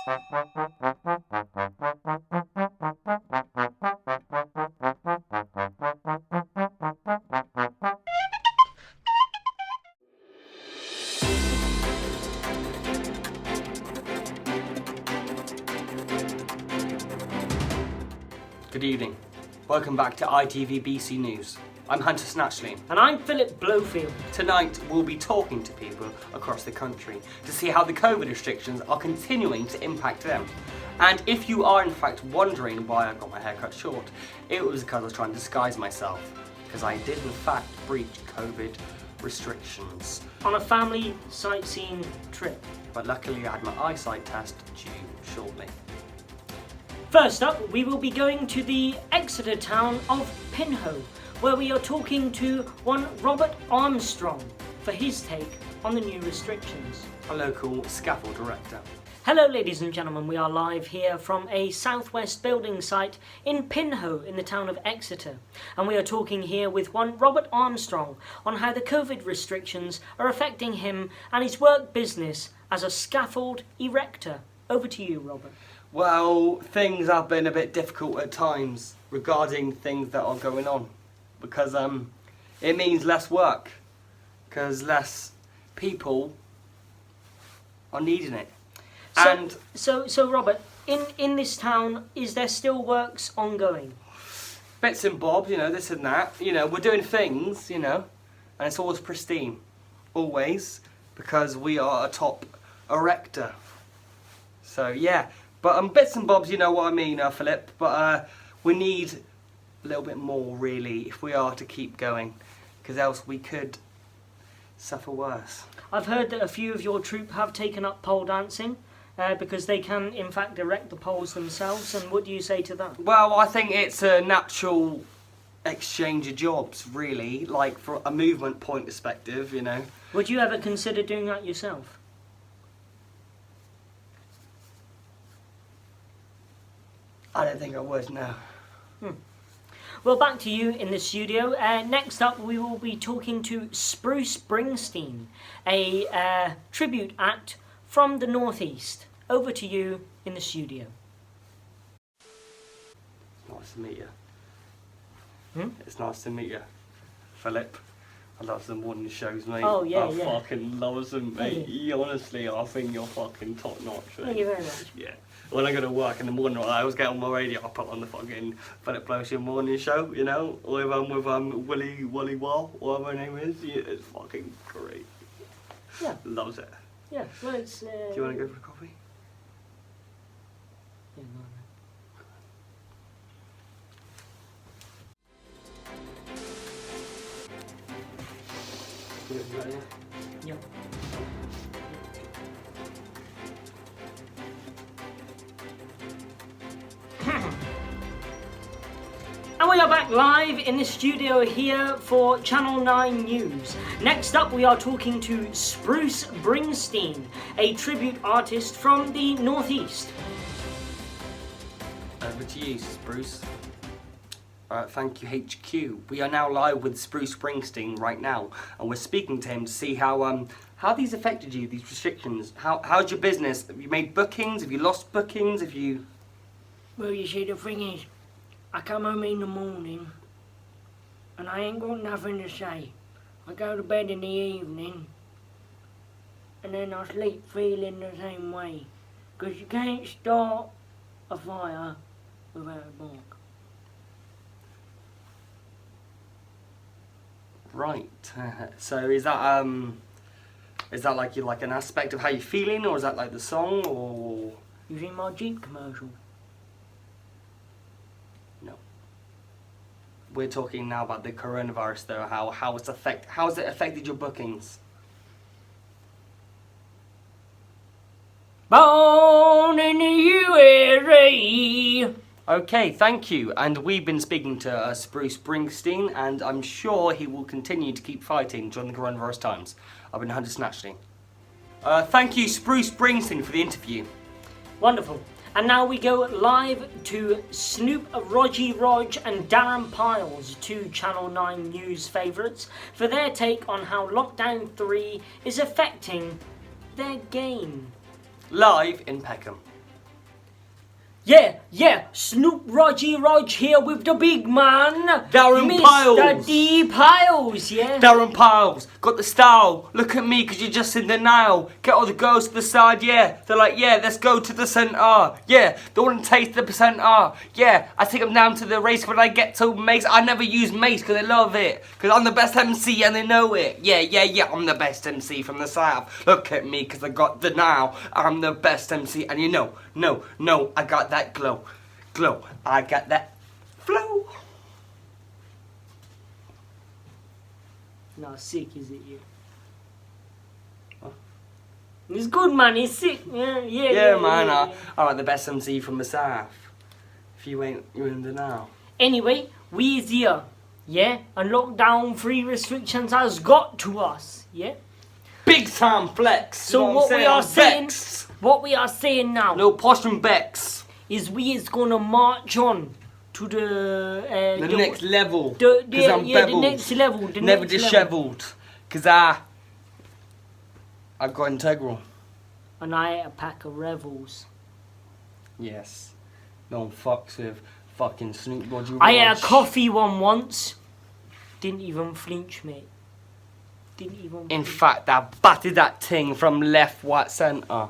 Good evening. Welcome back to ITV BC News. I'm Hunter Snatchley. And I'm Philip Blofield. Tonight we'll be talking to people across the country to see how the COVID restrictions are continuing to impact them. And if you are in fact wondering why I got my hair cut short, it was because I was trying to disguise myself, because I did in fact breach COVID restrictions. On a family sightseeing trip. But luckily I had my eyesight test due shortly. First up, we will be going to the Exeter town of Pinho, where we are talking to one Robert Armstrong for his take on the new restrictions. A local scaffold director. Hello ladies and gentlemen, we are live here from a southwest building site in Pinho in the town of Exeter, and we are talking here with one Robert Armstrong on how the COVID restrictions are affecting him and his work business as a scaffold erector. Over to you, Robert. Well, things have been a bit difficult at times regarding things that are going on, because it means less work, because less people are needing it. So Robert, in this town, is there still works ongoing? Bits and bobs, this and that. We're doing things, and it's always pristine, always, because we are a top erector. So yeah. But bits and bobs, you know what I mean, Philip. But we need a little bit more, really, if we are to keep going, because else we could suffer worse. I've heard that a few of your troupe have taken up pole dancing, because they can, in fact, erect the poles themselves. And what do you say to that? Well, I think it's a natural exchange of jobs, really, like from a movement point perspective, Would you ever consider doing that yourself? I don't think I would, no. Well, back to you in the studio. Next up, we will be talking to Spruce Springsteen, a tribute act from the Northeast. Over to you in the studio. Nice to meet you. It's nice to meet you, Philip. I love the morning shows, mate. Oh, yeah, I yeah. fucking love them, mate. Honestly, I think you're fucking top notch, mate. Thank you very much. Yeah. When I go to work in the morning, I always get on my radio. I put on the fucking Philip Blofield morning show, with Willie Wall, whatever her name is. Yeah, it's fucking great. Yeah. Loves it. Yeah. Well, it's. Do you want to go for a coffee? Yeah, no, Yeah. And we are back live in the studio here for Channel 9 News. Next up, we are talking to Spruce Springsteen, a tribute artist from the Northeast. Over to you, Spruce. Thank you, HQ. We are now live with Spruce Springsteen right now, and we're speaking to him to see how these affected you, these restrictions. How's your business? Have you made bookings? Have you lost bookings? Have you? Well, you see, the thing is, I come home in the morning and I ain't got nothing to say. I go to bed in the evening and then I sleep feeling the same way. Because you can't start a fire without a spark. Right. So is that like an aspect of how you're feeling, or is that like the song, or? You seen my Jeep commercial? No. We're talking now about the coronavirus, though. How has it affected your bookings? Born in the USA. Okay, thank you. And we've been speaking to Spruce Springsteen, and I'm sure he will continue to keep fighting during the coronavirus times. I've been Hunter Snatchley. Thank you, Spruce Springsteen, for the interview. Wonderful. And now we go live to Snoop, Rogie Rog and Darren Piles, two Channel 9 News favourites, for their take on how Lockdown 3 is affecting their game. Live in Peckham. Yeah, Snoop Roger Rog here with the big man. Darren Mr. Piles. D. Piles, yeah. Darren Piles, got the style. Look at me, cause you're just in denial. Get all the girls to the side, yeah. They're like, yeah, let's go to the centre. Yeah, they want to taste the percenter. Yeah, I take them down to the race when I get to Mace. I never use Mace cause I love it. Cause I'm the best MC and they know it. Yeah, I'm the best MC from the south. Look at me, cause I got denial. I'm the best MC and you know, no, I got that glow. I got that flow. No, sick, is it you? Huh? It's good, man. It's sick. Yeah, Man. yeah. I'm like the best MC from the south. If you ain't, you're in denial. Anyway, we is here, yeah? And lockdown free restrictions has got to us, yeah? Big time flex. So you know what we are saying, Bex. what we are saying now Little Posh and Bex. is we is gonna march on to the Next level. the I'm beveled. next level. The Never next level. dishevelled. Cause I got integral. And I ate a pack of Revels. Yes. No one fucks with fucking Snoop Roger. I ate a coffee one once. Didn't even flinch, mate. Didn't even In flinch. fact, I batted that thing from left, right, centre.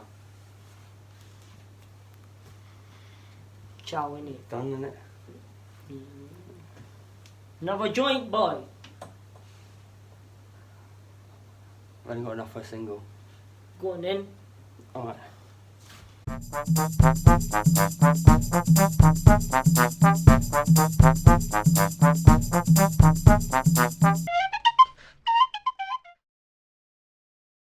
Chow, innit? Done, innit? Another joint, boy. I only got enough for a single. Go on then. Alright.